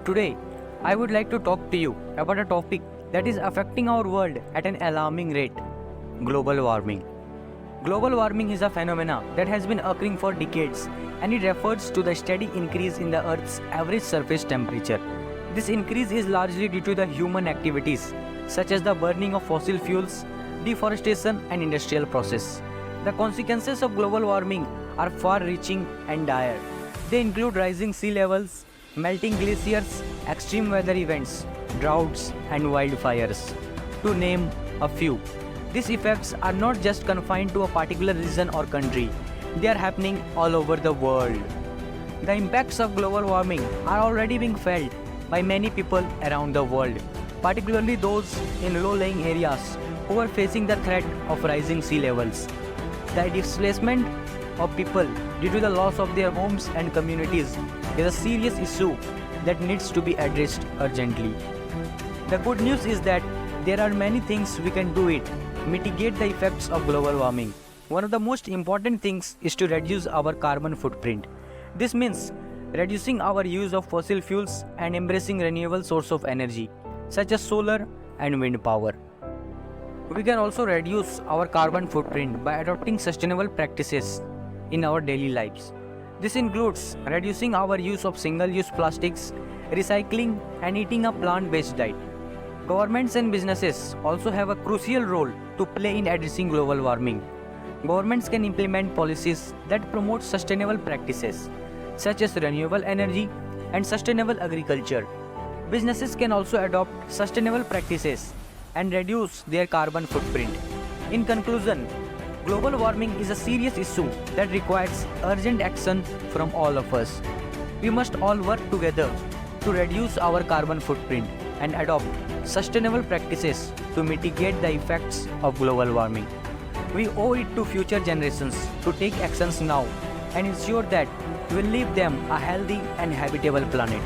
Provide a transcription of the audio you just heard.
Today, I would like to talk to you about a topic that is affecting our world at an alarming rate: global warming. Global warming is a phenomenon that has been occurring for decades, and it refers to the steady increase in the Earth's average surface temperature. This increase is largely due to the human activities such as the burning of fossil fuels, deforestation, and industrial process. The consequences of global warming are far-reaching and dire. They include rising sea levels, melting glaciers, extreme weather events, droughts, and wildfires, to name a few. These effects are not just confined to a particular region or country, they are happening all over the world. The impacts of global warming are already being felt by many people around the world, particularly those in low-lying areas who are facing the threat of rising sea levels. The displacement of people due to the loss of their homes and communities is a serious issue that needs to be addressed urgently. The good news is that there are many things we can do to mitigate the effects of global warming. One of the most important things is to reduce our carbon footprint. This means reducing our use of fossil fuels and embracing renewable sources of energy, such as solar and wind power. We can also reduce our carbon footprint by adopting sustainable practices in our daily lives. This includes reducing our use of single-use plastics, recycling, and eating a plant-based diet. Governments and businesses also have a crucial role to play in addressing global warming. Governments can implement policies that promote sustainable practices, such as renewable energy and sustainable agriculture. Businesses can also adopt sustainable practices and reduce their carbon footprint. In conclusion, global warming is a serious issue that requires urgent action from all of us. We must all work together to reduce our carbon footprint and adopt sustainable practices to mitigate the effects of global warming. We owe it to future generations to take actions now and ensure that we will leave them a healthy and habitable planet.